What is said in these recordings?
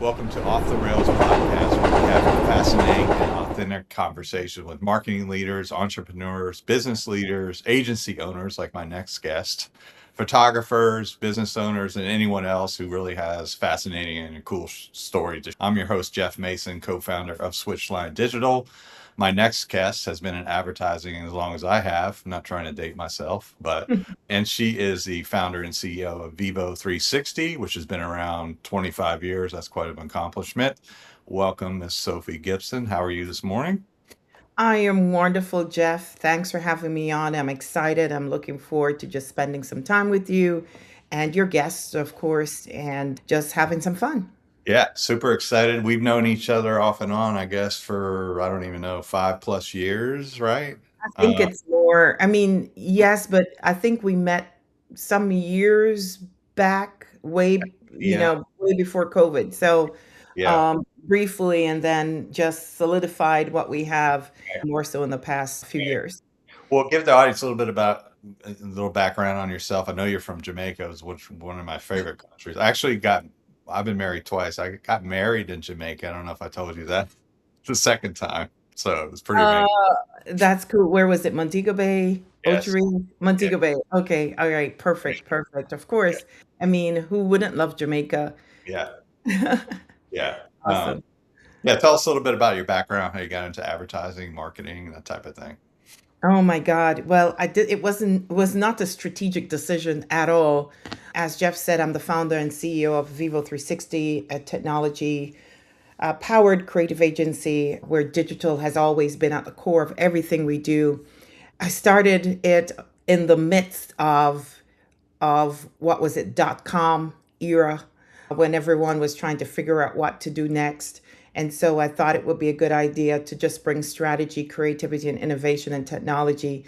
Welcome to Off the Rails podcast, where we have a fascinating and authentic conversation with marketing leaders, entrepreneurs, business leaders, agency owners, like my next guest, photographers, business owners, and anyone else who really has fascinating and cool stories. I'm your host, Jeff Mason, co-founder of Switchline Digital. My next guest has been in advertising as long as I have. I'm not trying to date myself, and she is the founder and CEO of Vivo 360, which has been around 25 years. That's quite an accomplishment. Welcome, Miss Sophie Gibson. How are you this morning? I am wonderful, Jeff. Thanks for having me on. I'm excited. I'm looking forward to just spending some time with you and your guests, of course, and just having some fun. Yeah, super excited. We've known each other off and on, I guess, for I don't even know, 5+ years, right? I think it's more, I mean, yes, but I think we met some years back, Yeah, way before COVID. So yeah. briefly, and then just solidified what we have more so in the past few years. Well, give the audience a little bit about a little background on yourself. I know you're from Jamaica, which one of my favorite countries. I've been married twice. I got married in Jamaica. I don't know if I told you that the second time. So it's pretty Uh, amazing. that's cool. Where was it? Montego Bay, Yes. Ochery, Yeah. Montego Bay. Okay. All right. Perfect. Perfect. Of course. I mean, who wouldn't love Jamaica? Yeah. Yeah. Awesome. Yeah. Tell us a little bit about your background, how you got into advertising, marketing, that type of thing. Oh my God. Well, it was not a strategic decision at all. As Jeff said, I'm the founder and CEO of Vivo 360, a technology powered creative agency where digital has always been at the core of everything we do. I started it in the midst of what was it, .com era, when everyone was trying to figure out what to do next. And so I thought it would be a good idea to just bring strategy, creativity, and innovation and technology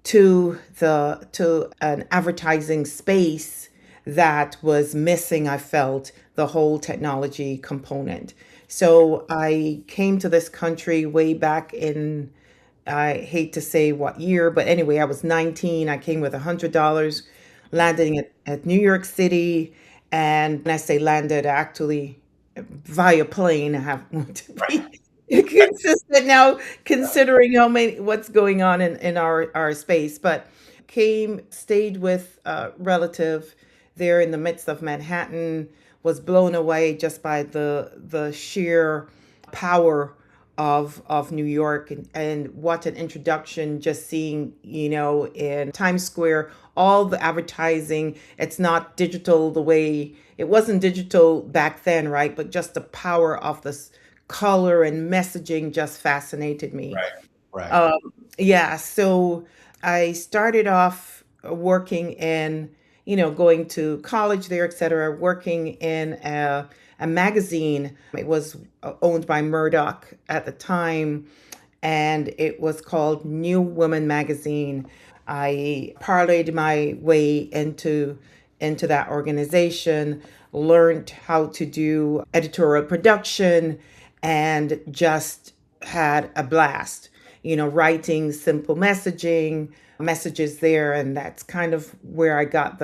to an advertising space that was missing, I felt, the whole technology component. So I came to this country way back in, I hate to say what year, but anyway, I was 19. I came with $100, landing at New York City. And when I say landed, actually via plane, I have to be consistent now, considering what's going on in our space. But came, stayed with a relative there in the midst of Manhattan, was blown away just by the sheer power of New York, and what an introduction, just seeing, in Times Square, all the advertising. It's not digital the way it wasn't digital back then, right? But just the power of this color and messaging just fascinated me. Right. Right. Um, yeah, so I started off working in, going to college there, et cetera, working in a magazine. It was owned by Murdoch at the time, and it was called New Woman Magazine. I parlayed my way into that organization, learned how to do editorial production, and just had a blast, writing simple messages there. And that's kind of where I got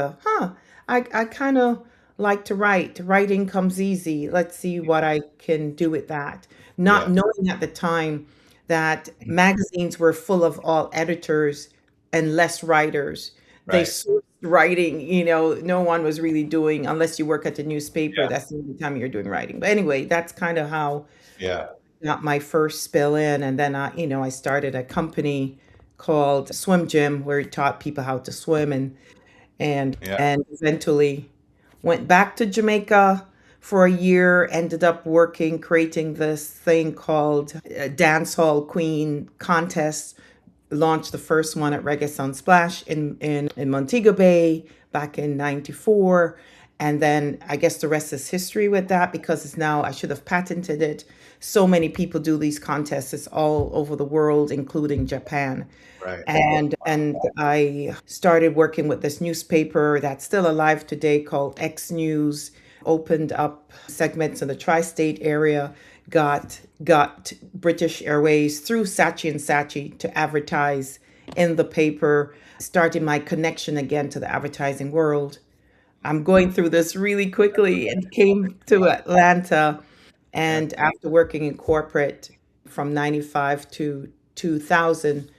I kind of like to write. Writing comes easy. Let's see what I can do with that. Not Yeah. knowing at the time that magazines were full of all editors and less writers. They Right. sourced writing, no one was really doing, unless you work at the newspaper, Yeah. that's the only time you're doing writing. But anyway, that's kind of how Yeah. I got my first spill in. And then I started a company called Swim Gym, where we taught people how to swim, and Yeah. and eventually went back to Jamaica for a year, ended up working, creating this thing called Dance Hall Queen Contest, launched the first one at Reggae Sunsplash in Montego Bay back in 94. And then I guess the rest is history with that, because it's now, I should have patented it. So many people do these contests. It's all over the world, including Japan. Right. And I started working with this newspaper that's still alive today called X News, opened up segments in the tri-state area, got British Airways through Saatchi and Saatchi to advertise in the paper, started my connection again to the advertising world. I'm going through this really quickly, and came to Atlanta. Yeah. And after working in corporate from 95 to 2000,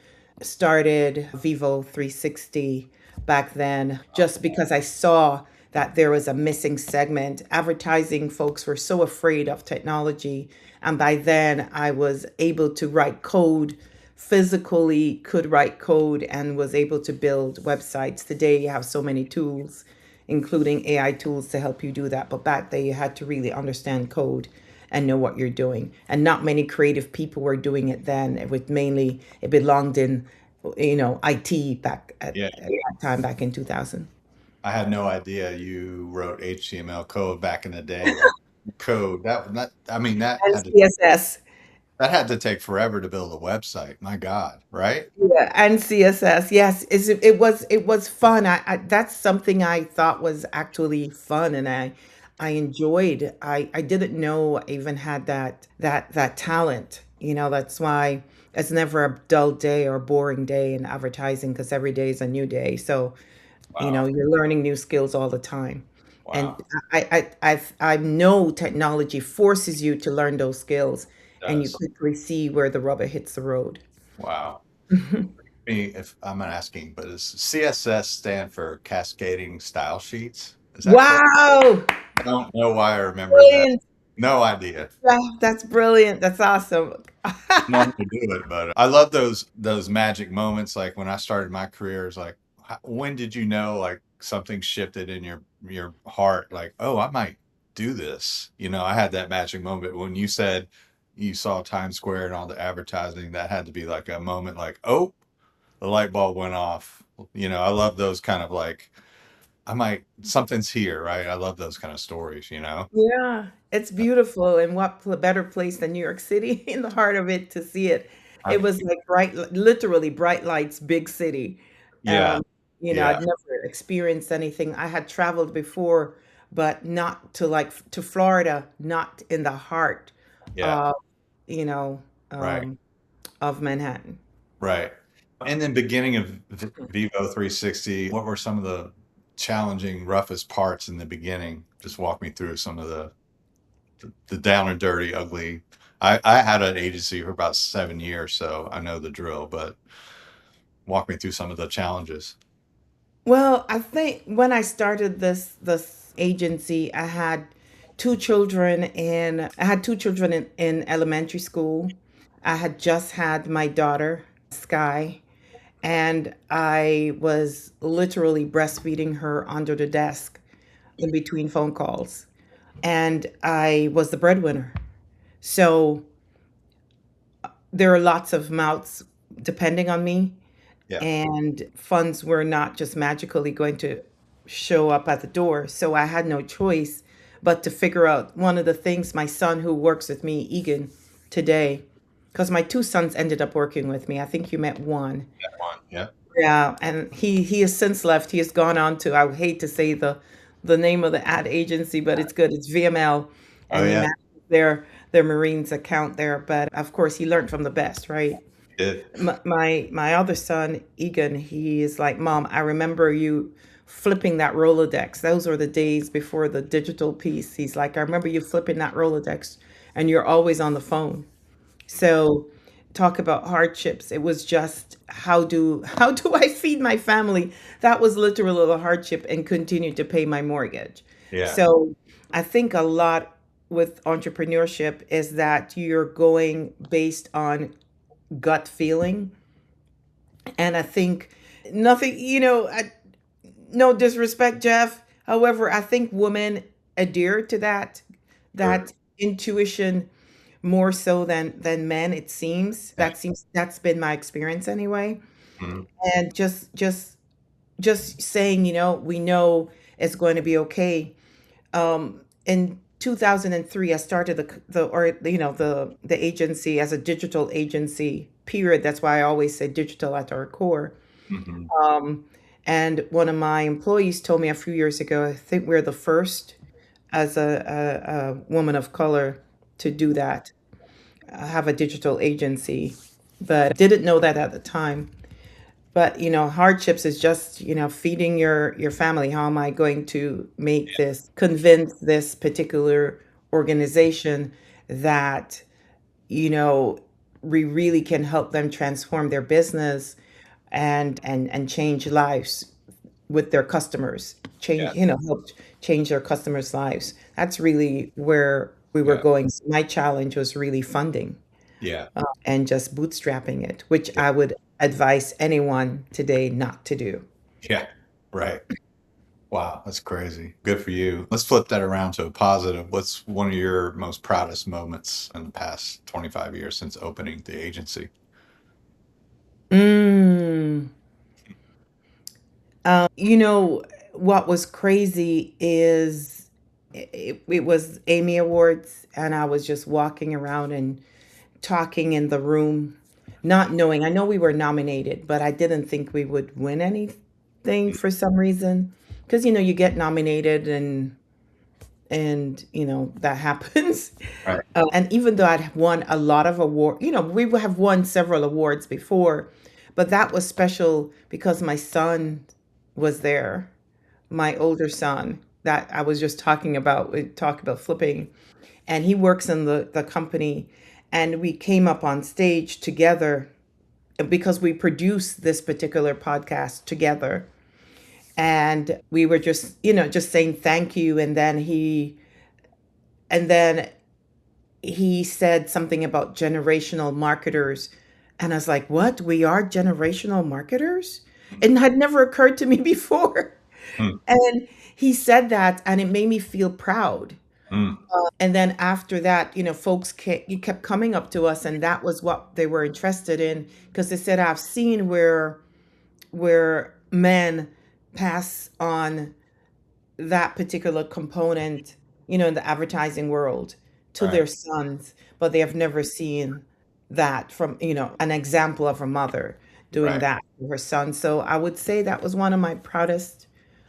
started Vivo 360 back then, just because I saw that there was a missing segment. Advertising folks were so afraid of technology. And by then, I was able to write code, physically could write code, and was able to build websites. Today, you have so many tools, including AI tools to help you do that. But back then, you had to really understand code and know what you're doing. And not many creative people were doing it then. It belonged in, IT back Yeah. at that time, back in 2000. I had no idea you wrote HTML code back in the day. Like code that I mean And CSS. that had to take forever to build a website. My God, right? Yeah, and CSS. Yes, it was fun. That's something I thought was actually fun, and I enjoyed. I didn't know I even had that talent. That's why it's never a dull day or boring day in advertising, because every day is a new day. So, Wow. you're learning new skills all the time. And Wow. I know technology forces you to learn those skills, It and you does. quickly see where the rubber hits the road. Wow. Me, if I'm not asking, but does CSS stand for cascading style sheets? Is that correct? Wow! I don't know why I remembered that. Brilliant. No idea. Yeah, that's brilliant. That's awesome. Know how to do it, but I love those magic moments. Like when I started my career, it's like, when did you know like something shifted in your heart? Like, oh, I might do this. I had that magic moment when you said you saw Times Square and all the advertising. That had to be like a moment, like, oh, the light bulb went off. I love those kind of like, I might something's here, right? I love those kind of stories. Yeah, it's beautiful, and what better place than New York City in the heart of it to see it. It Right. was like literally bright lights, big city. Yeah, Um, yeah, I'd never experienced anything. I had traveled before, but not to Florida, not in the heart yeah, of, you know, right. um, of Manhattan. Right. In the beginning of Vivo 360, what were some of the challenging, roughest parts in the beginning? Just walk me through some of the down and dirty, ugly. I had an agency for about 7 years, so I know the drill, but walk me through some of the challenges. Well, I think when I started this agency, I had two children in elementary school. I had just had my daughter, Sky, and I was literally breastfeeding her under the desk in between phone calls. And I was the breadwinner. So there are lots of mouths depending on me, Yeah. and funds were not just magically going to show up at the door. So I had no choice but to figure out one of the things. My son, who works with me, Egan, today, because my two sons ended up working with me. I think you met one. That one. Yeah. Yeah, and he has since left. He has gone on to, I would hate to say the name of the ad agency, but it's good. It's VML, Oh and he yeah. manages their Marines account there. But of course, he learned from the best, right? It. My other son, Egan, he is like, Mom, I remember you flipping that Rolodex. Those were the days before the digital piece. He's like, I remember you flipping that Rolodex, and you're always on the phone. So talk about hardships. It was just, how do I feed my family? That was literally the hardship, and continue to pay my mortgage. Yeah. So I think a lot with entrepreneurship is that you're going based on gut feeling. And I think nothing, no disrespect, Jeff. However, I think women adhere to that Sure. intuition more so than men. It seems Yeah. that's been my experience anyway. Mhm. And just saying, we know it's going to be okay. In 2003, I started the agency as a digital agency. Period. That's why I always say digital at our core. Mhm. And one of my employees told me a few years ago, I think we're the first as a woman of color to do that, have a digital agency, but didn't know that at the time. But, hardships is just, feeding your family. How am I going to make this, convince this particular organization that, you know, we really can help them transform their business and change lives with their customers, Yeah. help change their customers' lives. That's really where we were Yeah. going. So my challenge was really funding Yeah. and just bootstrapping it, which Yeah. I would advise anyone today not to do. Yeah. Right. Wow, that's crazy. Good for you. Let's flip that around to a positive. What's one of your most proudest moments in the past 25 years since opening the agency? Mm. You know, what was crazy is it was Emmy Awards, and I was just walking around and talking in the room, not knowing. I know we were nominated, but I didn't think we would win anything Mm. for some reason. Because, you get nominated and that happens. Right. And even though I'd won a lot of awards, we have won several awards before, but that was special because my son was there, my older son that I was just talking about. We talk about flipping, and he works in the company, and we came up on stage together because we produced this particular podcast together, and we were just saying thank you, and then he said something about generational marketers. And I was like, what? We are generational marketers? Mm. It had never occurred to me before. Mm. And he said that, and it made me feel proud. Mm. And then after that, folks you kept coming up to us, and that was what they were interested in because they said, I've seen where men pass on that particular component, in the advertising world to Right. their sons, but they have never seen that from, an example of a mother doing Right. that to her son. So I would say that was one of my proudest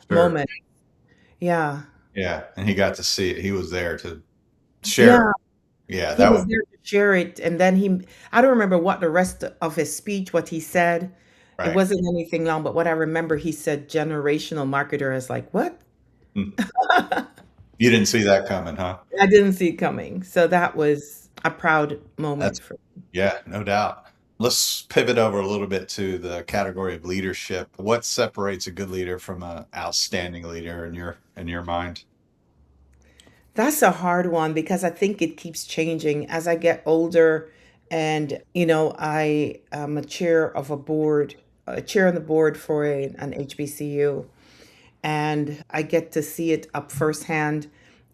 Sure. moments. Yeah. Yeah. And he got to see it. He was there to share it. Yeah. Yeah. He That was was there to share it. And then I don't remember what the rest of his speech, what he said. It right. wasn't anything long, but what I remember, he said generational marketer. I was like, what? Mm. You didn't see that coming, huh? I didn't see it coming. So that was a proud That's moment for me. Yeah, no doubt. Let's pivot over a little bit to the category of leadership. What separates a good leader from an outstanding leader in your mind? That's a hard one because I think it keeps changing as I get older. And, I am a chair on the board for an HBCU, and I get to see it up firsthand.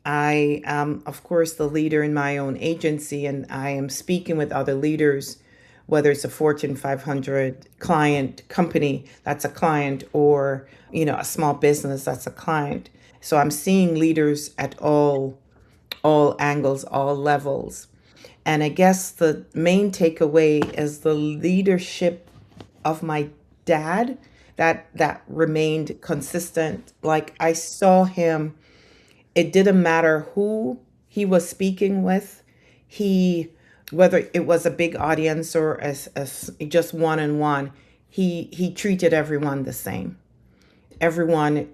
I am, of course, the leader in my own agency, and I am speaking with other leaders, whether it's a Fortune 500 client company that's a client, or a small business that's a client. So I'm seeing leaders at all angles, all levels. And I guess the main takeaway is the leadership of my dad that remained consistent. Like I saw him, it didn't matter who he was speaking with. He Whether it was a big audience or as just one on one, he treated everyone the same. Everyone,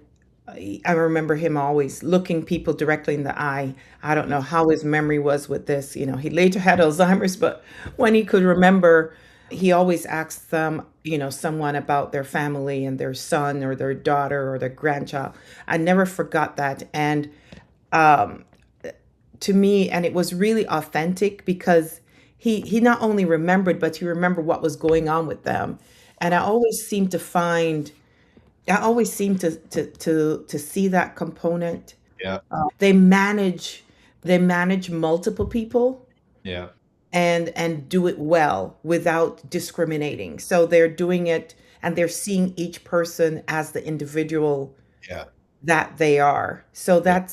I remember him always looking people directly in the eye. I don't know how his memory was with this. He later had Alzheimer's, but when he could remember, he always asked them, someone about their family and their son or their daughter or their grandchild. I never forgot that. And to me, and it was really authentic because he not only remembered, but he remembered what was going on with them. And I always seem to see that component. Yeah. They manage they manage multiple people Yeah. and do it well without discriminating. So they're doing it and they're seeing each person as the individual Yeah. that they are. So Yeah.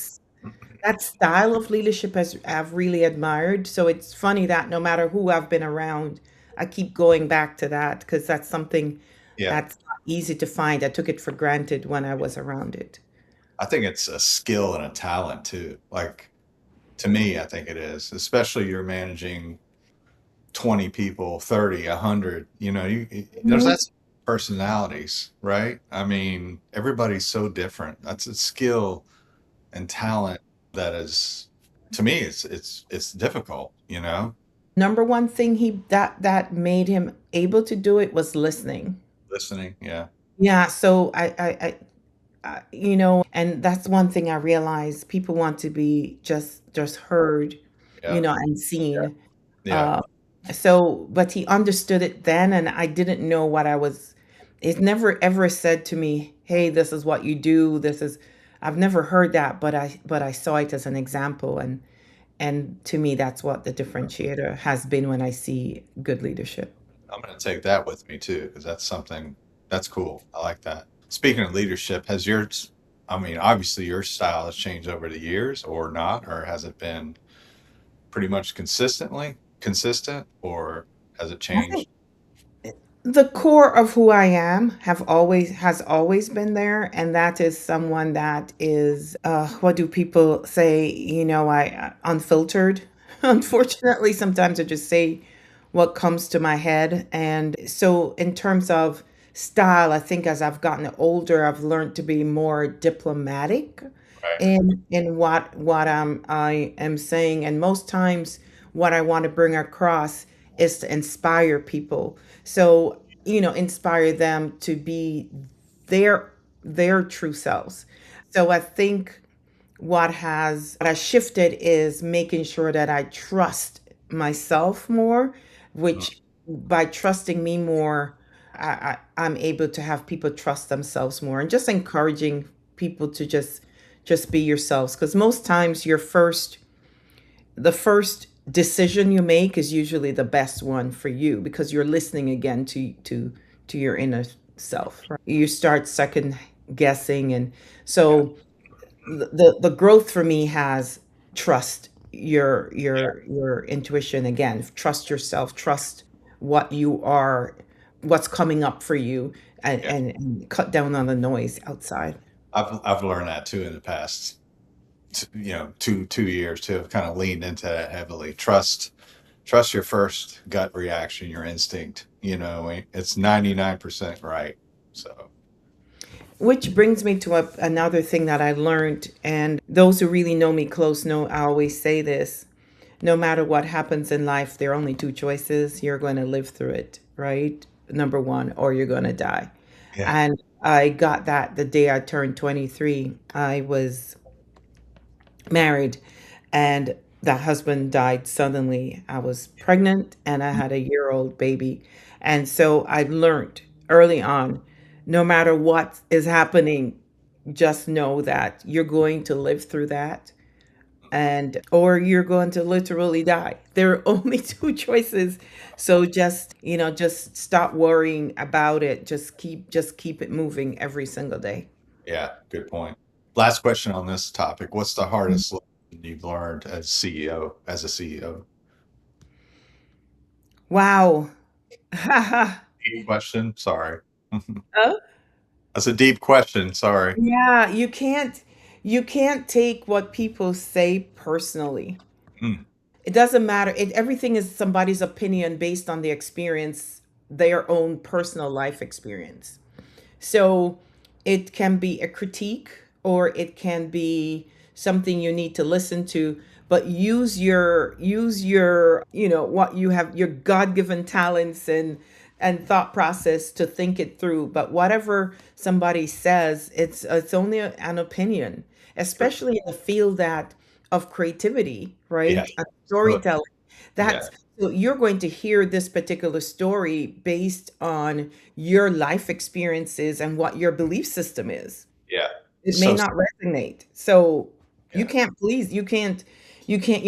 that style of leadership has I've really admired. So it's funny that no matter who I've been around, I keep going back to that because that's something Yeah. that's not easy to find. I took it for granted when I was around it. I think it's a skill and a talent too. Like to me, I think it is, especially you're managing 20 people, 30, 100, there's Mhm. personalities, right? I mean, everybody's so different. That's a skill and talent that is, to me, it's difficult, you know? Number one thing he that made him able to do it was listening. Listening, yeah, Yeah, so and that's one thing I realized. People want to be just heard, yeah, and seen. yeah. Uh, so, but he understood it then, and I didn't know what I was. It never ever said to me, "Hey, this is what you do. This is." I've never heard that, but I saw it as an example, and to me, that's what the differentiator has been when I see good leadership. I'm gonna take that with me too, because that's something that's cool. I like that. Speaking of leadership, has yours, I mean, obviously your style has changed over the years or not, or has it been pretty much consistent, or has it I think changed? the core of who I am has always been there, and that is someone that is what do people say, I unfiltered. Unfortunately, sometimes I just say what comes to my head. And so in terms of style, I think as I've gotten older, I've learned to be more diplomatic Right. in I am saying. And most times what I want to bring across is to inspire people. So, inspire them to be their their true selves. So I think what has shifted is making sure that I trust myself more, Mm, which by trusting me more, I'm able to have people trust themselves more, and just encouraging people to just be yourselves, because most times the first decision you make is usually the best one for you, because you're listening again to your inner self, right? You start second guessing. And yeah, so the growth for me has trust yeah, your intuition again, trust yourself, trust what you are, what's coming up for you, and yeah. cut down on the noise outside. I've learned that too in the past, two years to have kind of leaned into that heavily. Trust your first gut reaction, your instinct. It's 99% right. So Which brings me to another thing that I learned, and those who really know me close know I always say this: no matter what happens in life, there are only two choices. You're going to live through it, right? Number one, or you're going to die. yeah, And I got that the day I turned 23. I was married, and that husband died suddenly. I was pregnant and I had a year-old baby. And so I learned early on, no matter what is happening, just know that you're going to live through that, and or you're going to literally die. There are only two choices. So just stop worrying about it. Just keep it moving every single day. yeah. Good point. Last question on this topic. What's the hardest lesson you've learned as a CEO? Wow. Deep question. Sorry. Oh, That's a deep question. Sorry. yeah, you can't take what people say personally. Mm, It doesn't matter. Everything is somebody's opinion based on the experience, their own personal life experience. So it can be a critique, or it can be something you need to listen to, but use your what you have, your God-given talents and thought process to think it through. But whatever somebody says, it's only an opinion, good. especially in the field that of creativity, Yeah. right? And Good. storytelling. Yeah. That's so you're going to hear this particular story based on your life experiences and what your belief system is. Yeah. It may So, not resonate. So yeah. you're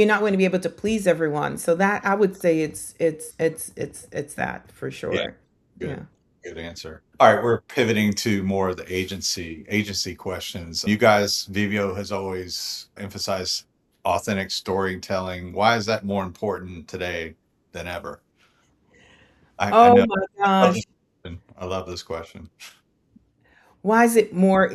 not going to be able to please everyone. So that I would say it's that for Yeah. sure. Good. Yeah. Good answer. All right, we're pivoting to more of the agency questions. You guys, Vivio has always emphasized authentic storytelling. Why is that more important today than ever? I Oh know. my I love this gosh. question. I love this question. Why is it more,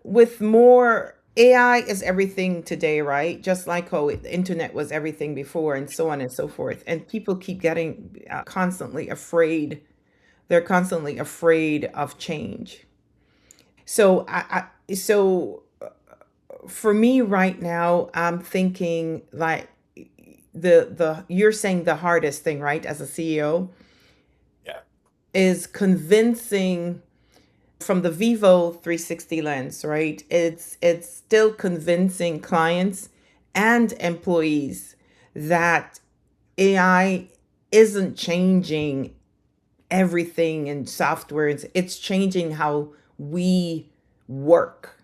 with more AI is everything today, right? Just like how the internet was everything before, and so on and so forth. And people keep getting constantly afraid they're constantly afraid of change. So for me right now, I'm thinking like the you're saying the hardest thing, right, as a CEO Yeah. is convincing from the Vivo 360 lens, right? It's still convincing clients and employees that AI isn't changing everything in software. It's changing how we work.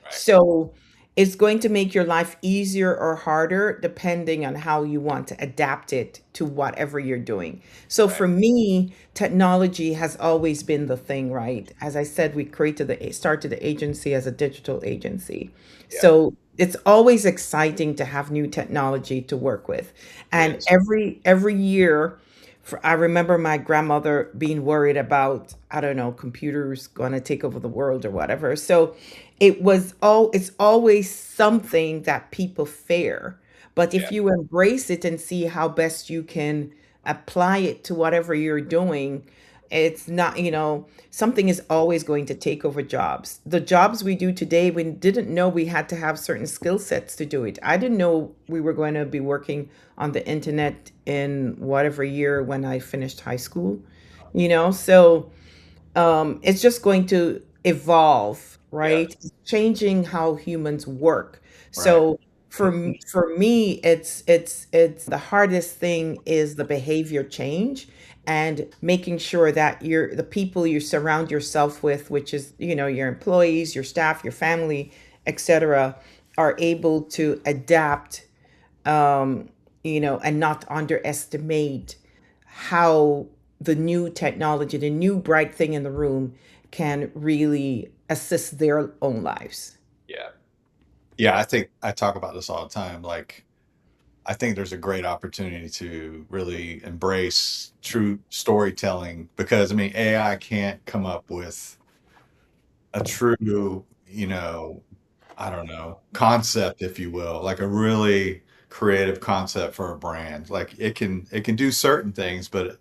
Right. So it's going to make your life easier or harder depending on how you want to adapt it to whatever you're doing. So Right. for me, technology has always been the thing, right? As I said, we started the agency as a digital agency. Yeah. So it's always exciting to have new technology to work with. It And is. every year I remember my grandmother being worried about, I don't know, computers going to take over the world or whatever. So it's always something that people fear. But Yeah. if you embrace it and see how best you can apply it to whatever you're doing, it's not, something is always going to take over jobs. The jobs we do today, we didn't know we had to have certain skill sets to do it. I didn't know we were going to be working on the internet in whatever year when I finished high school, So it's just going to evolve, right? Yes. It's changing how humans work. Right. So for me, it's the hardest thing is the behavior change and making sure that the people you surround yourself with, which is your employees, your staff, your family, etc., are able to adapt, and not underestimate how the new technology, the new bright thing in the room can really assist their own lives. Yeah. Yeah. I think I talk about this all the time. Like, I think there's a great opportunity to really embrace true storytelling because, I mean, AI can't come up with a true, I don't know, concept, if you will, like a really creative concept for a brand. Like it can do certain things, but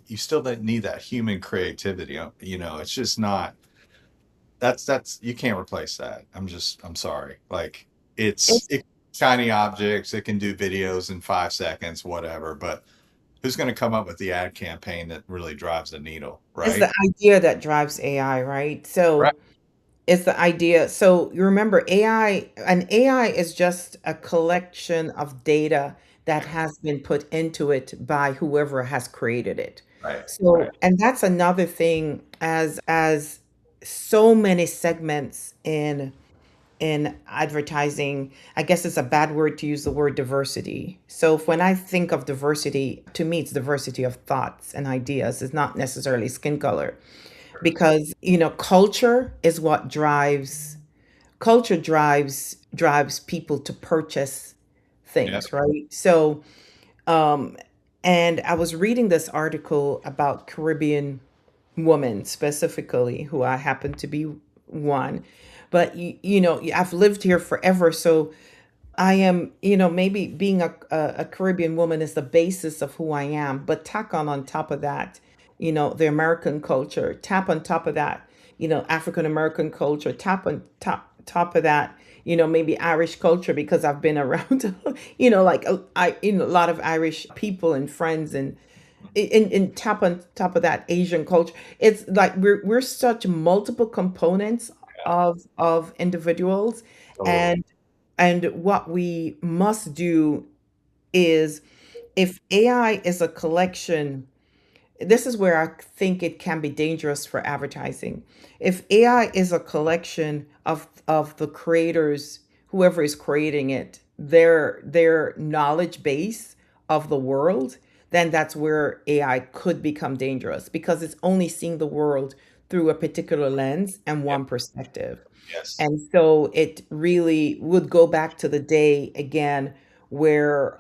you still don't need that human creativity. It's just not. That's you can't replace that. I'm sorry. Like It's it shiny objects. It can do videos in 5 seconds, whatever. But who's going to come up with the ad campaign that really drives the needle, it's right? the idea that drives AI, right? Right. So it's the idea. So you remember AI is just a collection of data that has been put into it by whoever has created it. Right. Right. So, and that's another thing as so many segments in advertising. I guess it's a bad word to use the word diversity. So when I think of diversity, to me it's diversity of thoughts and ideas. It's not necessarily skin color because culture is what drives people to purchase Yeah. things, right? So and I was reading this article about Caribbean women specifically, who I happen to be one. But I've lived here forever, so I am, maybe being a Caribbean woman is the basis of who I am. But tack on top of that, the American culture. Tap on top of that, African American culture. Tap on top of that, maybe Irish culture because I've been around, like a lot of Irish people and friends and in tap on top of that Asian culture. It's like we're such multiple components Yeah. of individuals, Totally. and what we must do is, if AI is a collection, this is where I think it can be dangerous for advertising. If AI is a collection of the creators, whoever is creating it, their knowledge base of the world, then that's where AI could become dangerous because it's only seeing the world through a particular lens and Yeah. one perspective. Yes. And so it really would go back to the day again where,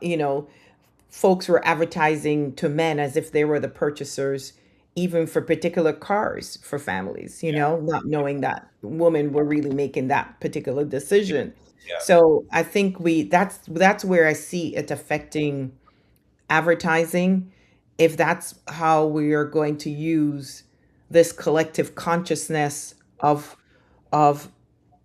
folks were advertising to men as if they were the purchasers, even for particular cars for families, Yeah. not knowing that women were really making that particular decision. Yeah. So I think that's where I see it affecting advertising, if that's how we are going to use. this collective consciousness of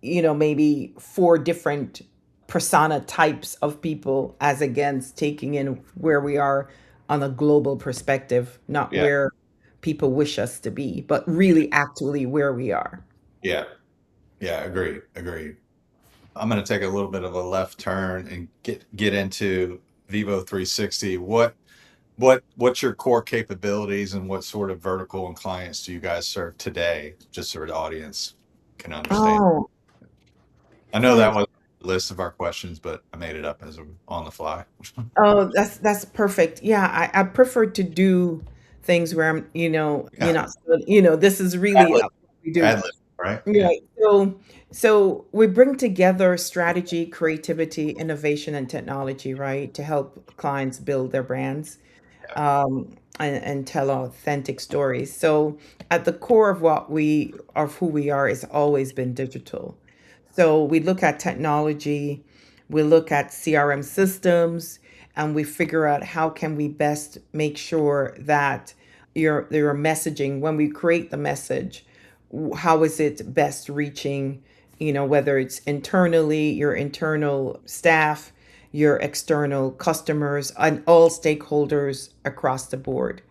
maybe four different persona types of people as against taking in where we are on a global perspective, not Yeah. where people wish us to be, but really actually where we are. Yeah. Yeah. Agreed. Agreed. I'm going to take a little bit of a left turn and get into Vivo 360. What's your core capabilities and what sort of vertical and clients do you guys serve today? Just so the audience can understand. Oh, I know that thanks. was the list of our questions, but I made it up as on the fly. Oh, that's perfect. Yeah, I prefer to do things where I'm, you're Yeah. not, this is Ad really lib. what we do. Ad lib. Right. Yeah. Right. So we bring together strategy, creativity, innovation, and technology, right, to help clients build their brands, Yeah. and tell authentic stories. So at the core of who we are is always been digital. So we look at technology, we look at CRM systems, and we figure out how can we best make sure that your messaging, when we create the message, how is it best reaching, whether it's internally, your internal staff, your external customers, and all stakeholders across the board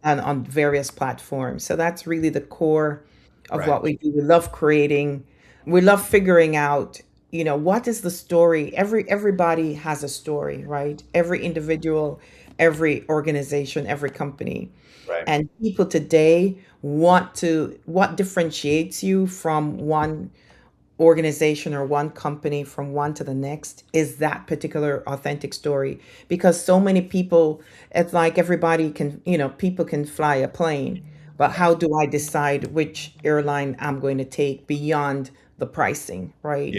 and on various platforms. So that's really the core of Right. what we do. We love figuring out, what is the story? Everybody has a story, right? Every individual, every organization, every company. Right. And people today what differentiates you from one organization or one company from one to the next is that particular authentic story, because so many people, it's like everybody can, people can fly a plane, but how do I decide which airline I'm going to take beyond the pricing, Yeah. right?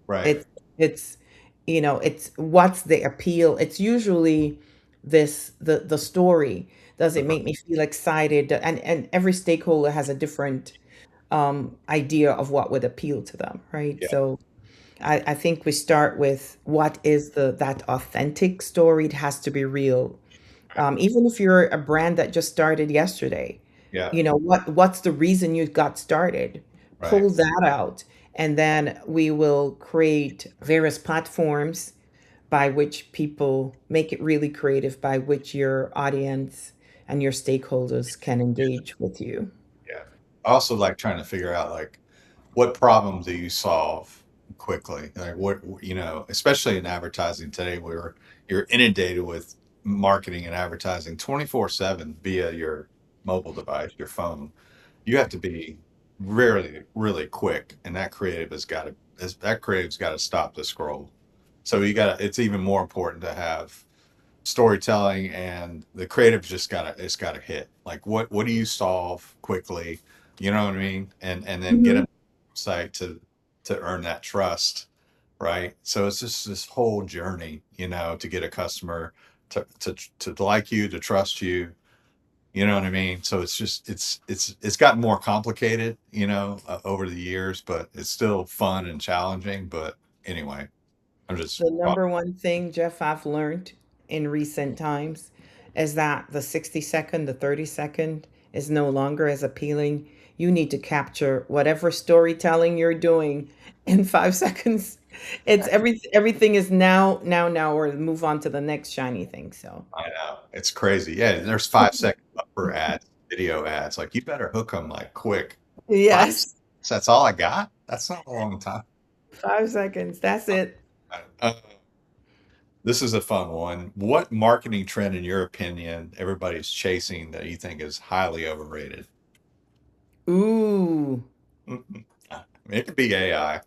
Right. It's it's you know it's what's the appeal. It's usually the story. Does The it ver- make me feel excited? And every stakeholder has a different idea of what would appeal to them, right? Yeah. So I think we start with what is that authentic story. It has to be real. Right. Even if you're a brand that just started yesterday, Yeah. what's the reason you got started? Right. Pull that out, and then we will create various platforms by which people make it really creative, by which your audience and your stakeholders can engage with you. Yeah. I also like trying to figure out like what problem do you solve quickly? Like especially in advertising today, where you're inundated with marketing and advertising 24/7 via your mobile device, your phone. You have to be really, really quick, and that creative's got to stop the scroll. So it's even more important to have storytelling, and the creative just it's gotta hit. Like what do you solve quickly? You know what I mean? And then get Mhm. them site to earn that trust, right? So it's just this whole journey, to get a customer to like you, to trust you. You know what I mean? So it's just it's gotten more complicated, over the years, but it's still fun and challenging. But anyway, I'm just The number one thing, Jeff, I've learned in recent times is that the 60-second, the 30-second is no longer as appealing. You need to capture whatever storytelling you're doing in 5 seconds. Everything is now, or move on to the next shiny thing. So, I know. It's crazy. Yeah, there's 5-second buffer ads, video ads. Like, you better hook them, like, quick. 5 yes, seconds? That's all I got? That's not a long time. 5 seconds. That's it. Uh, this is a fun one. What marketing trend, in your opinion, everybody's chasing that you think is highly overrated? Ooh. Mhm. It could be AI.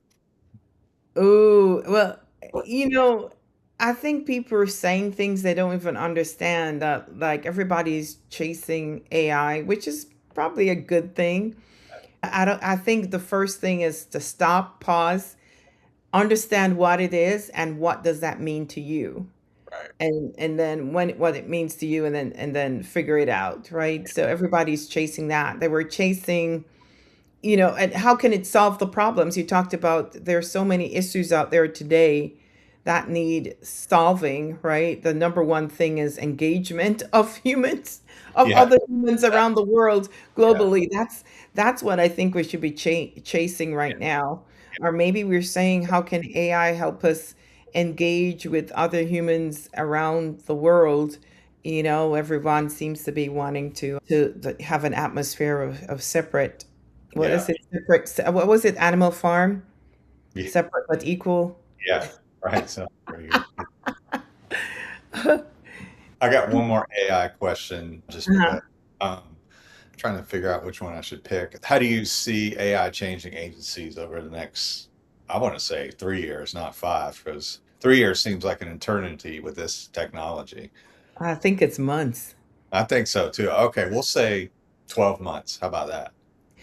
Ooh, well, you know, I think people are saying things they don't even understand, that like everybody's chasing AI, which is probably a good thing. I think the first thing is to stop, pause, understand what it is and what does that mean to you. Right. And then when what it means to you, and then figure it out, right? So everybody's chasing that. They were chasing, and how can it solve the problems you talked about? There's so many issues out there today that need solving, right? The number one thing is engagement of humans, of Yeah. other humans around the world Yeah. globally. That's what I think we should be chasing right now. Or maybe we're saying, how can AI help us engage with other humans around the world? Everyone seems to be wanting to have an atmosphere of separate, what Yeah. is it? Separate, what was it? Animal Farm? Yeah. Separate but equal. Yeah. Right. So very good. I got one more AI question just Uh-huh. because trying to figure out which one I should pick. How do you see AI changing agencies over the next, I want to say 3 years, not five, because 3 years seems like an eternity with this technology. I think it's months. I think so too. Okay, we'll say 12 months. How about that?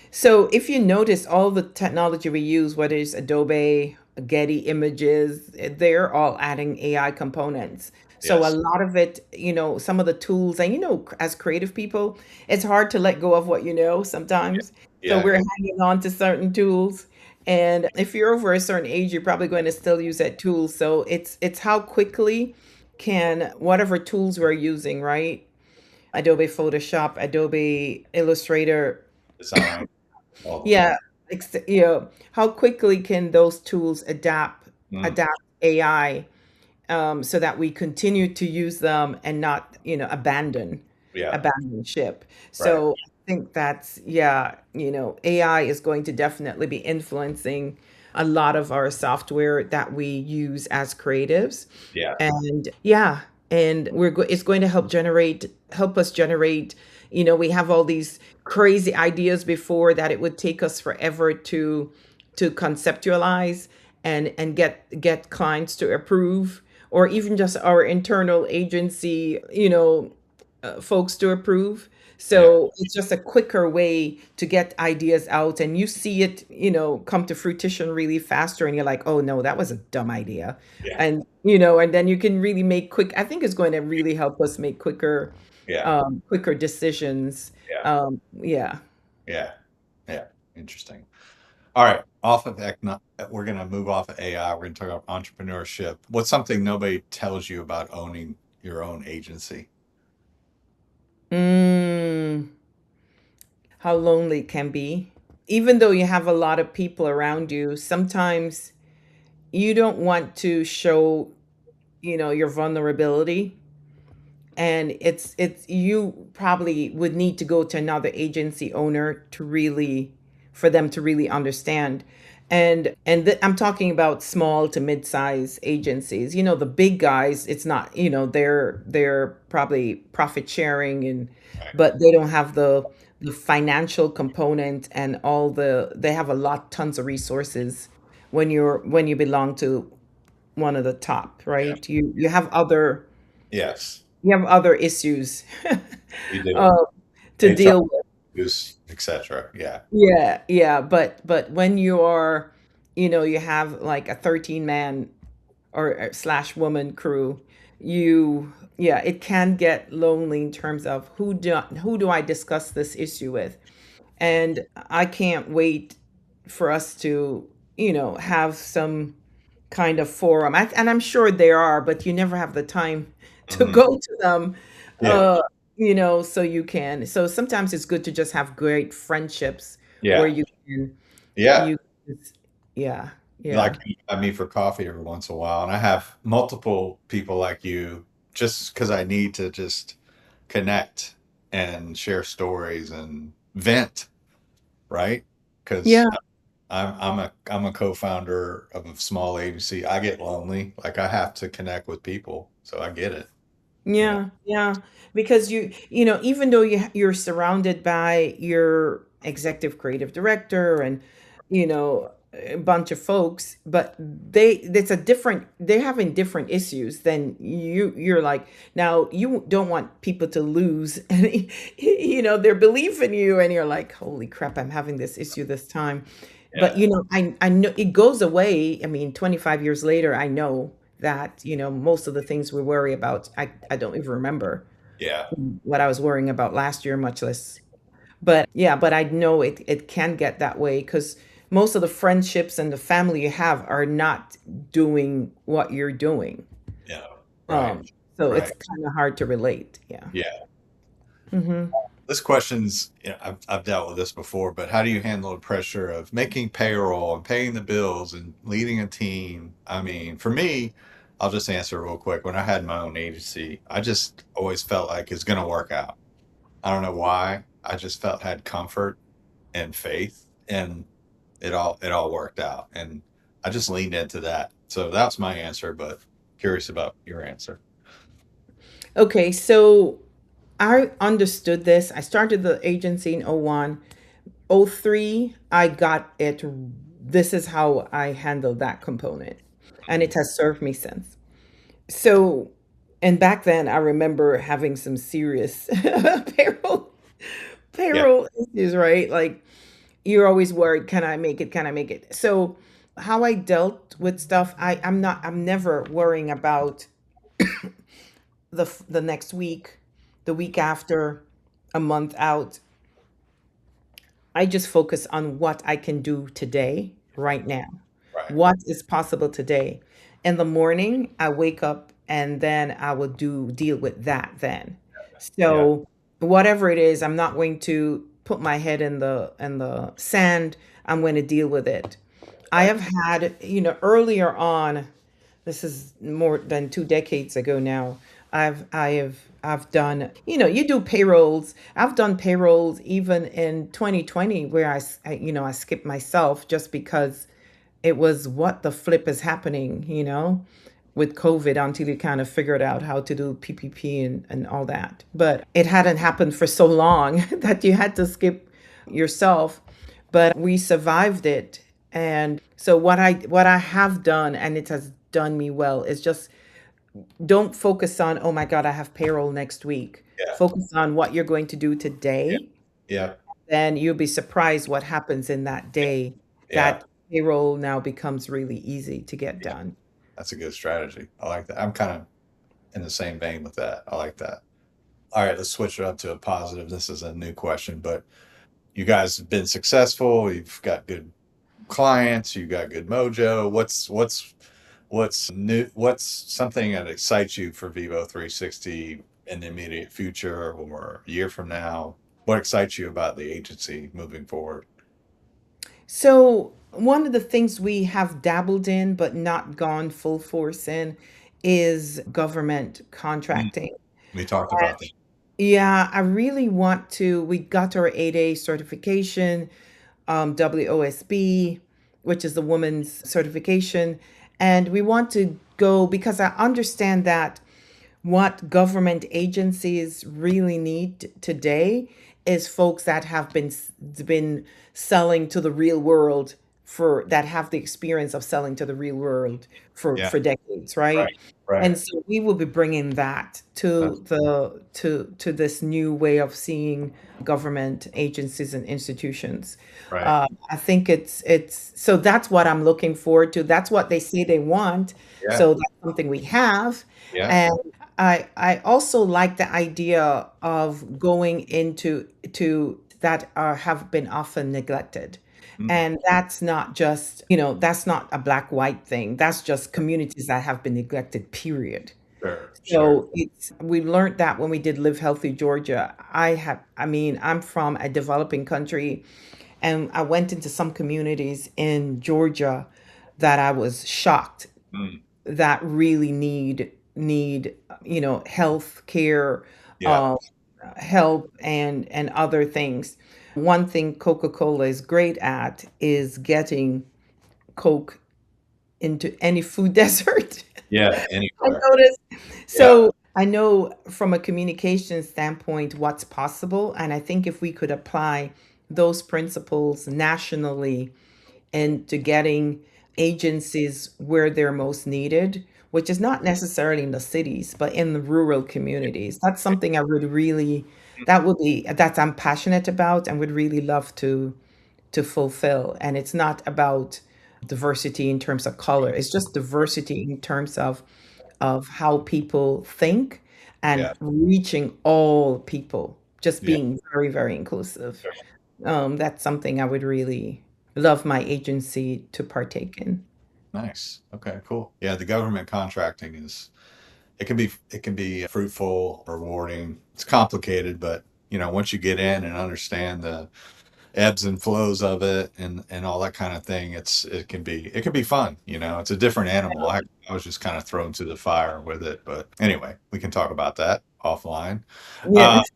So if you notice all the technology we use, whether it's Adobe, Getty Images, they're all adding AI components. So a Yes. lot of it, some of the tools, and as creative people, it's hard to let go of what you know sometimes. So Yeah. we're hanging on to certain tools. And if you're over a certain age, you're probably going to still use that tool. So it's how quickly can whatever tools we're using, right? Adobe Photoshop, Adobe Illustrator, Design, all the yeah, things. how quickly can those tools Mm, adapt AI, so that we continue to use them and not, yeah. abandon ship. Right. So I think that's, yeah, AI is going to definitely be influencing a lot of our software that we use as creatives. Yeah. And yeah, and it's going to help us generate, we have all these crazy ideas before that it would take us forever to conceptualize and get clients to approve, or even just our internal agency, folks to approve. Yeah. So it's just a quicker way to get ideas out, and you see it, come to fruition really faster, and you're like, oh no, that was a dumb idea. Yeah. And then you can really make quick, I think it's going to really help us make Yeah. quicker decisions. Yeah. Yeah. Yeah. Yeah. Interesting. All right. We're going to move off of AI. We're going to talk about entrepreneurship. What's something nobody tells you about owning your own agency? Mm, how lonely it can be. Even though you have a lot of people around you, sometimes you don't want to show, your vulnerability, and it's you probably would need to go to another agency owner to really, for them to really understand. And I'm talking about small to mid-size agencies. The big guys, it's not, they're probably profit sharing, and Right. but they don't have the financial component, and they have a lot, tons of resources when you belong to one of the top, Yeah. right? You have other issues We do. uh, to HR, deal with. use, etc. Yeah. Yeah, yeah, but when you're, you have like a 13-man or slash woman crew, yeah, it can get lonely in terms of who do I discuss this issue with, and I can't wait for us to, have some kind of forum. And I'm sure there are, but you never have the time to Mhm. go to them, Yeah. so you can. So sometimes it's good to just have great friendships where Yeah. you can, Yeah. you, yeah, Like yeah, I meet for coffee every once in a while, and I have multiple people like you just because I need to just connect and share stories and vent, right? Because yeah, I'm a co-founder of a small agency. I get lonely. Like I have to connect with people, so I get it. You know. yeah, yeah. Because even though you're surrounded by your executive creative director and, a bunch of folks, but they're having different issues than you're like, now you don't want people to lose any, their belief in you, and you're like, holy crap, I'm having this issue this time. But Yeah. I know it goes away. I mean, 25 years later, I know that, most of the things we worry about, I don't even remember Yeah. what I was worrying about last year, much less. But yeah, but I know it can get that way because most of the friendships and the family you have are not doing what you're doing. Yeah. Right. Um, so it's Right. kind of hard to relate. Yeah. Yeah. Hmm. This question's, yeah, I've dealt with this before, but how do you handle the pressure of making payroll and paying the bills and leading a team? I mean, for me, I'll just answer real quick. When I had my own agency, I just always felt like it's going to work out. I don't know why. I just felt had comfort and faith, and it all worked out. And I just leaned into that. So that's my answer, but curious about your answer. Okay, so I understood this. I started the agency in '01. '03, I got it. This is how I handled that component. And it has served me since. So, and back then, I remember having some serious payroll Yeah. payroll issues, right? Like you're always worried, can I make it? Can I make it? So, how I dealt with stuff, I'm never worrying about the next week, the week after, a month out. I just focus on what I can do today, right now. Right. What is possible today? In the morning, I wake up and then I will deal with that then. Yeah. So whatever it is, I'm not going to put my head in the sand. I'm going to deal with it. I Right. have had, earlier on, this is more than 2 decades ago now. I've done, you do payrolls. I've done payrolls even in 2020 where I skipped myself just because it was what the flip is happening, with COVID until you kind of figured out how to do PPP and all that. But it hadn't happened for so long that you had to skip yourself. But we survived it. And so what I have done, and it has done me well, is just don't focus on, oh my God, I have payroll next week. Yeah. Focus on what you're going to do Yeah. today. Yeah. Then you'll be surprised what happens in that day. Yeah. That payroll now becomes really easy to get Yeah. done. That's a good strategy. I like that. I'm kind of in the same vein with that. I like that. All right, let's switch it up to a positive. This is a new question, but you guys have been successful. You've got good clients. You got good mojo. What's new? What's something that excites you for Vivo 360 in the immediate future or a year from now? What excites you about the agency moving forward? So, one of the things we have dabbled in but not gone full force in is government Mm, contracting. we talked about that. Yeah, I really want to. We got our 8A certification, WOSB, which is the woman's certification. And we want to go because I understand that what government agencies really need today is folks that have been selling to the real world, for that have the experience of selling to the real world for Yeah. decades, Right. right? And Right. so we will be bringing that That's to this new way of seeing government agencies and institutions. right. I think it's so that's what I'm looking forward to. That's what they say they want. Yeah. So that's something we have. Yeah. And I also like the idea of going into to that are have been often neglected. Mm, And that's not just, that's not a black white thing. That's just communities that have been neglected, period. sure. Sure. So we learned that when we did Live Healthy Georgia. I mean, I'm from a developing country, and I went into some communities in Georgia that I was shocked Mm, that really need health care, yeah. uh, help, and other things. One thing Coca-Cola is great at is getting Coke into any food desert. Yeah. I Anywhere. noticed. Yeah. So I know from a communication standpoint what's possible, and I think if we could apply those principles nationally into getting agencies where they're most needed, which is not necessarily in the cities, but in the rural communities. That's something I would really, that I'm passionate about and would really love to fulfill. And it's not about diversity in terms of color. It's just diversity in terms of how people think and Yeah. reaching all people, just Yeah. being very, very inclusive. Sure. That's something I would really love my agency to partake in. Nice. Okay, cool. Yeah, the government contracting is it can be fruitful, rewarding. It's complicated, but once you get in and understand the ebbs and flows of it and all that kind of thing, it can be fun. It's a different animal. I was just kind of thrown to the fire with it, but anyway, we can talk about that offline. Uh, Yes.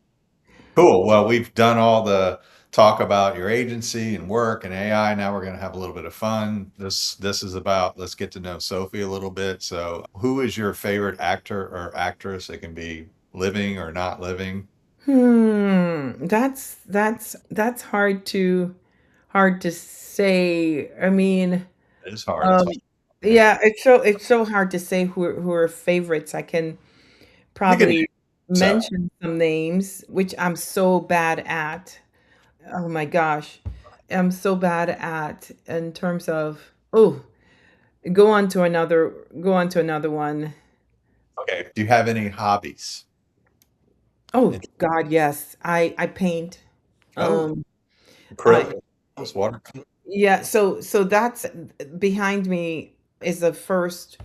Cool. Well, we've done all the talk about your agency and work and AI. Now we're going to have a little bit of fun. This is about let's get to know Sophie a little bit. So, who is your favorite actor or actress? It can be living or not living. That's hard to say. I mean, It is hard. It's um, hard. Yeah. yeah, it's so hard to say who are favorites. I can You can name probably several. mention some names, which I'm so bad at. Oh my gosh. I'm so bad at in terms of go on to another one. Okay. Do you have any hobbies? Oh Int- God, yes. I paint. Oh, Um I acrylic, watercolor. yeah, so that's behind me is the first,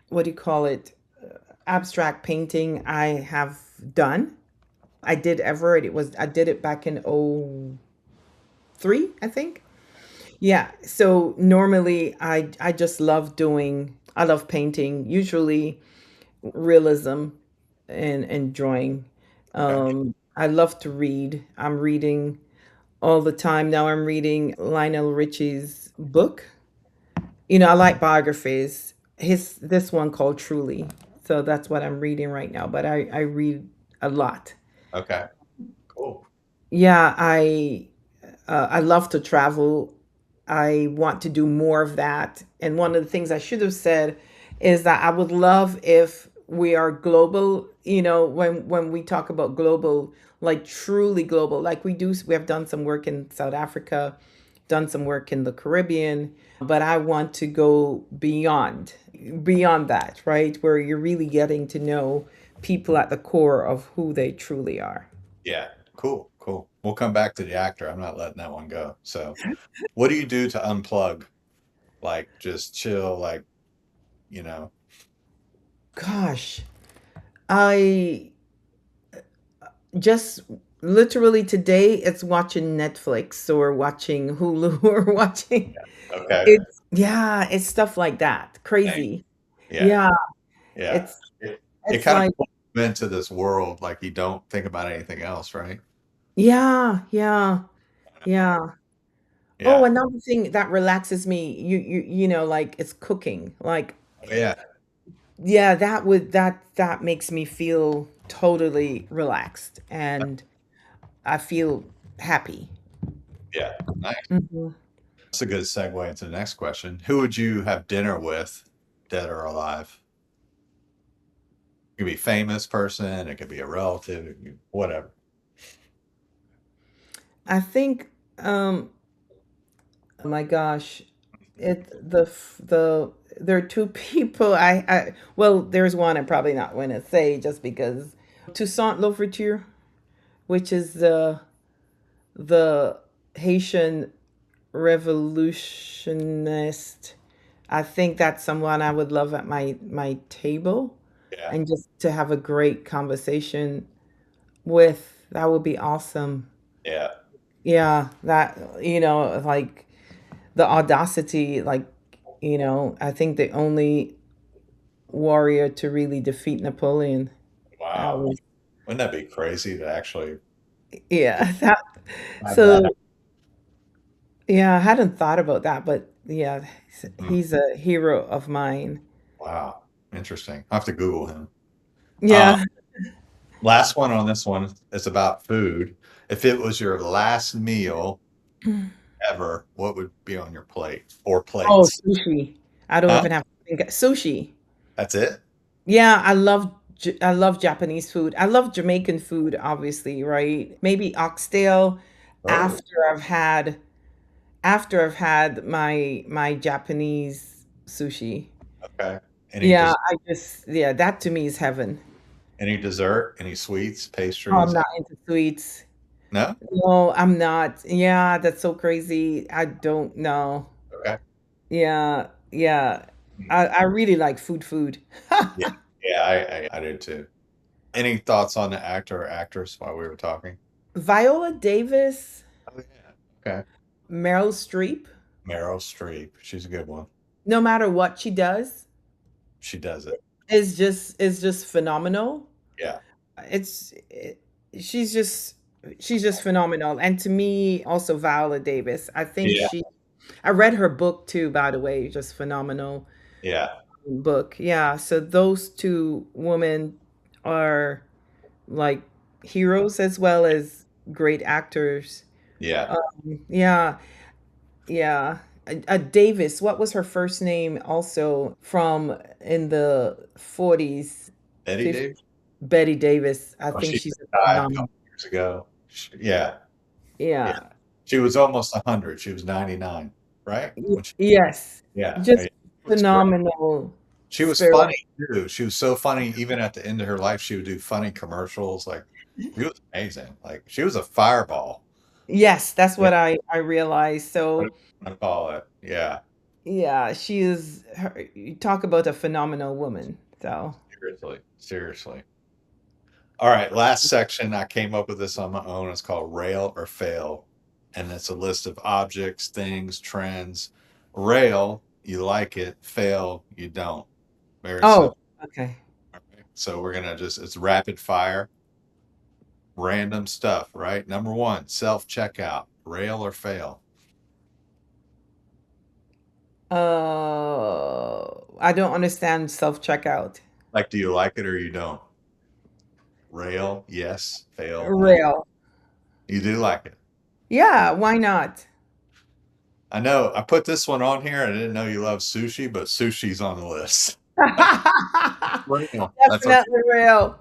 what do you call it? Abstract painting I have done. I did ever it was I did it back in '03, I think. Yeah. So normally I just love doing I love painting, usually realism and drawing. Okay. I love to read. I'm reading all the time. Now I'm reading Lionel Richie's book. I like biographies. His this one called Truly. So that's what I'm reading right now, but I read a lot. Okay. Cool. Yeah, I love to travel. I want to do more of that. And one of the things I should have said is that I would love if we are global, when we talk about global, like truly global, like we have done some work in South Africa, done some work in the Caribbean, but I want to go beyond that, right? Where you're really getting to know people at the core of who they truly are. Yeah. Cool. Cool. We'll come back to the actor. I'm not letting that one go. So, what do you do to unplug? Like just chill, like, you know, Gosh, I just literally today it's watching Netflix or watching Hulu or watching okay. it's stuff like that. Thank- Crazy. Yeah. Yeah, Yeah. it's It it's kind of like pulls you into this world like you don't think about anything else, right? yeah, yeah, yeah. Oh, Yeah. another thing that relaxes me, like it's cooking. Like Oh, yeah. yeah, that makes me feel totally relaxed and I feel happy. Yeah. Nice. Mhm. That's a good segue into the next question. Who would you have dinner with, dead or alive? It could be a famous person, it could be a relative, it could be whatever. I think my gosh, there are two people well, there's one I'm probably not going to say just because Toussaint Louverture, which is the Haitian revolutionist. I think that's someone I would love at my table Yeah. and just to have a great conversation with. That would be awesome. Yeah. Yeah, that like the audacity, like, I think the only warrior to really defeat Napoleon. That Wow. was Wouldn't that be crazy to actually yeah, that have so that? yeah, I hadn't thought about that, but yeah, Mm, he's a hero of mine. wow. Interesting. I have to Google him. Uh, Yeah. Last one on this one is about food. If it was your last meal ever, what would be on your plate or Oh, plates? sushi. I don't Huh? even have to think. Sushi. That's it? Yeah, I love Japanese food. I love Jamaican food, obviously, right? Maybe oxtail Oh, after I've had my Japanese sushi. okay. Any Yeah, des that to me is heaven. any dessert, any sweets, Oh, I'm pastries? not into sweets. No? No, I'm not. Yeah, that's so crazy. I don't know. Okay. Yeah, yeah. Hmm. I really like food. Yeah. Yeah, I do too. Any thoughts on the actor or actress while we were talking? Viola Davis, Oh yeah. Okay. Meryl Streep, Meryl Streep. She's a good one. no matter what she does, She does it. is just phenomenal. Yeah. It's it, she's just she's just phenomenal. And to me, also Viola Davis. Yeah. I read her book too, by the way, just phenomenal Yeah. book. Yeah, so those two women are like heroes as well as great actors. Yeah. Yeah, yeah. Davis, what was her first name also from in the 40s, Eddie 50s? Davis? Betty Davis. I Oh, think she she's just a died a phenomenal. couple years ago. Yeah. Yeah. Yeah. She was almost 100. She was 99, right? When she, Yes. yeah. Just She was great. phenomenal She was spirit. funny too. She was so funny. Even at the end of her life, she would do funny commercials. Like, she was amazing. Like, she was a fireball. Yes, that's Yeah. what I realized. What do So, you want to call it? Yeah. yeah, you talk about a phenomenal woman. So, Seriously. Seriously. All right. Last section. I came up with this on my own. It's called Rail or Fail. And it's a list of objects, things, trends. Rail, you like it. Fail, you don't. Very oh, simple. okay. Okay. So we're gonna just it's rapid fire, random stuff, right? Number one, self checkout, rail or fail. I don't understand self-checkout. Like, do you like it or you don't? Rail, yes. Fail, no. Real. You do like it. Yeah, why not? I know. I put this one on here. I didn't know you love sushi, but sushi's on the list. Rail. That's okay. Definitely real.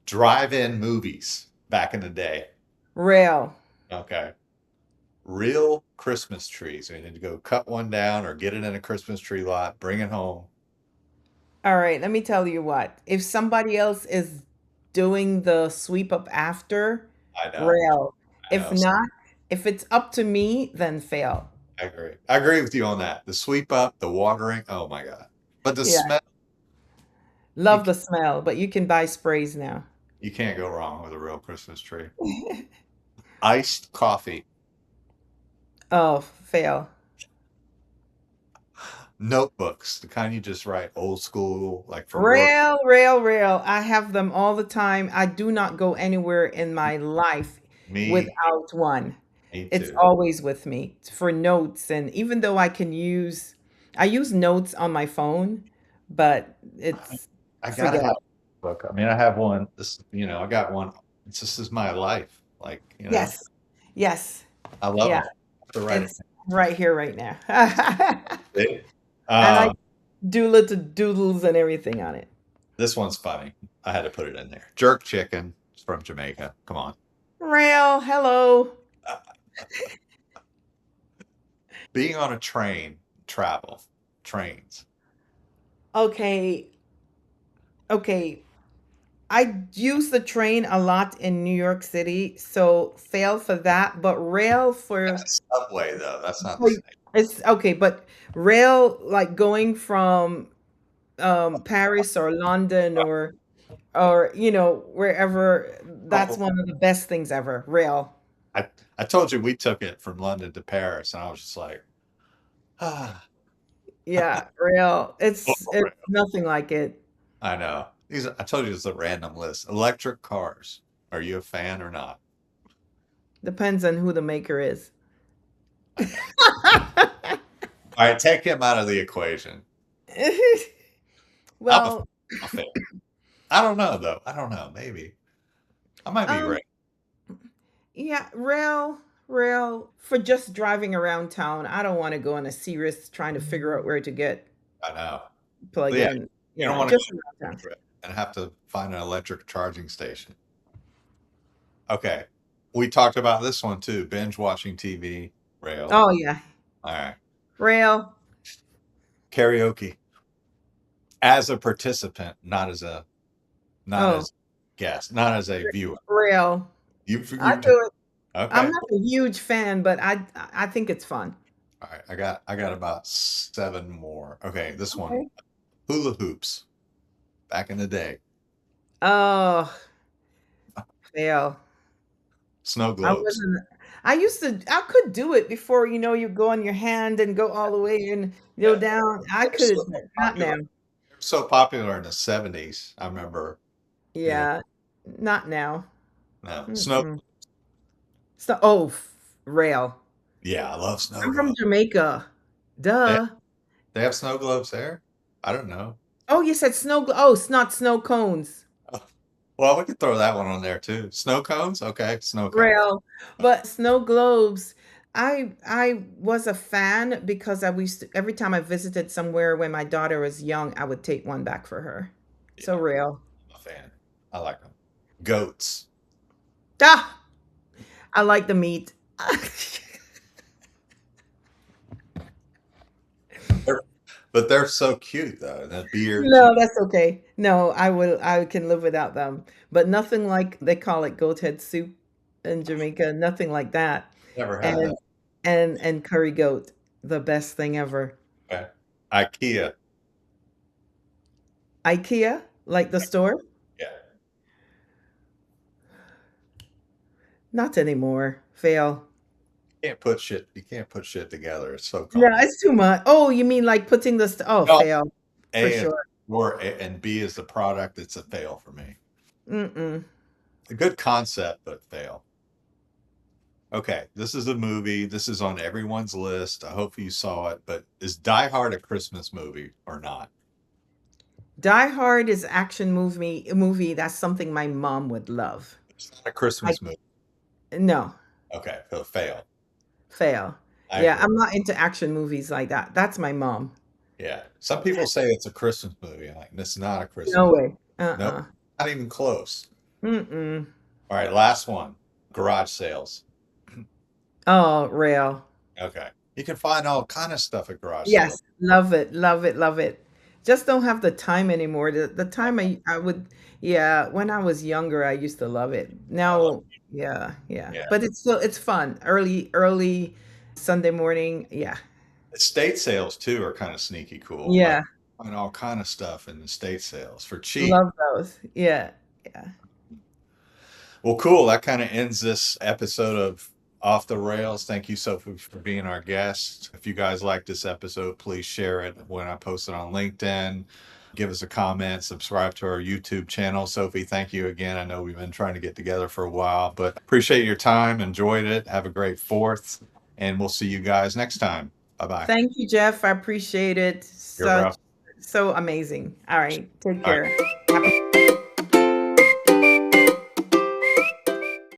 Drive-in movies back in the day. Real. Okay. Real Christmas trees. We need to go cut one down or get it in a Christmas tree lot, bring it home. All right, let me tell you what. If somebody else is doing the sweep up after, I know. real. I If know. not, if it's up to me, then fail. I agree. I agree with you on that. The sweep up, the watering. Oh my God. But the Yeah, smell, you love the smell, but you can buy sprays now. you can't go wrong with a real Christmas tree. Iced coffee, Oh, fail. notebooks, the kind you just write old school, like for work. Real, real, real. I have them all the time. I do not go anywhere in my life Me, without one. me It's too. always with me for notes. And even though I use notes on my phone, but it's I gotta forget. have a book. I mean, I have one. I got one. It's This is my life. Like, Yes. Yes. I love Yeah. them. I have to write it It's right here, right now. down. And I Um, do little doodles and everything on it. this one's funny. I had to put it in there. Jerk chicken. It's from Jamaica. Come on. Real, hello. Uh, Being on a train, travel, trains. Okay. Okay. I use the train a lot in New York City, so fail for that. But rail That's a subway, though. That's not the for same. it's okay. But rail, like going from Paris or London or wherever, that's Oh, one of the best things ever. Rail, I told you we took it from London to Paris, and I was just like, ah. yeah, rail. It's nothing like it. I know. I told you it's a random list. Electric cars. Are you a fan or not? Depends on who the maker is. I know. All right, take him out of the equation. I'm a, Well, I'm a fan. I don't know though. I don't know. Maybe I might be um, right. yeah, rail for just driving around town. I don't want to go on a serious trying to figure out where to get I know. plug But yeah, in. you don't Yeah, want to go just on a around town. trip and have to find an electric charging station. Okay. We talked about this one too. Binge watching TV, rail. Oh yeah, All right. rail. Karaoke as a participant, not Oh, as a guest, not as a viewer. rail. I You've done do it. I'm Okay. not a huge fan, but I think it's fun. All right. I got about seven more. Okay. This one, Okay. hula hoops back in the day, Oh, fail. snow I globes. wasn't I could do it before, you go on your hand and go all the way and go Yeah. down. I They were could, so but not popular. now. They were so popular in the 70s. I remember, you know, Yeah, not now. no, snow. Mm-mm. So, oh, rail. Yeah. I love snow I'm from globes. Jamaica. They, Duh. they have snow globes there? I don't know. Oh, you said oh, it's not snow cones. Oh, well, we could throw that one on there too. Snow cones? Okay. Snow cones. Rail. But snow globes, I was a fan because I used to, every time I visited somewhere when my daughter was young, I would take one back for her. So Yeah. real. I'm a fan. I like them. Goats. Ah, I like the meat. They're- but they're so cute though. The beards. No, that's okay. No, I can live without them. But nothing like they call it goat head soup in Jamaica, nothing like that. Never had that. And and curry goat, the best thing ever. Okay. IKEA. IKEA, like the store? Yeah. Not anymore. Fail. You can't put shit together. It's so No, complicated. it's too much. Oh, you mean like putting the oh, No, fail for A is sure. and B is the product. It's a fail for me. Mm-mm. A good concept, but fail. Okay, this is a movie. This is on everyone's list. I hope you saw it, but is Die Hard a Christmas movie or not? Die Hard is action movie. That's something my mom would love. It's not a I Christmas movie. no, Okay, so fail. fail. I Yeah, agree. I'm not into action movies like that. That's my mom. Yeah. Some people say it's a Christmas movie. I'm like, this is not a No Christmas. way. Nope, Uh-uh. not even close. Mm-mm. All right, last one. Garage sales. Oh, rail. Okay. You can find all kind of stuff at garage sales. Yes, love it, love it, love it. Just don't have the time anymore. The time I would, yeah, when I was younger, I used to love it. I love Now, yeah, yeah. yeah. But it's fun. Early Sunday morning. Yeah. Estate sales too are kind of sneaky cool. Like Yeah. find all kind of stuff in estate sales for cheap. Love those. Yeah. Yeah. Well, cool. That kind of ends this episode of Off the Rails. Thank you, Sophie, for being our guest. If you guys like this episode, please share it when I post it on LinkedIn. Give us a comment, subscribe to our YouTube channel. Sophie, thank you again. I know we've been trying to get together for a while, but appreciate your time. Enjoyed it. Have a great fourth, and we'll see you guys next time. Bye bye. Thank you, Jeff. I appreciate it. You're welcome. So amazing. All right. Take All right. care.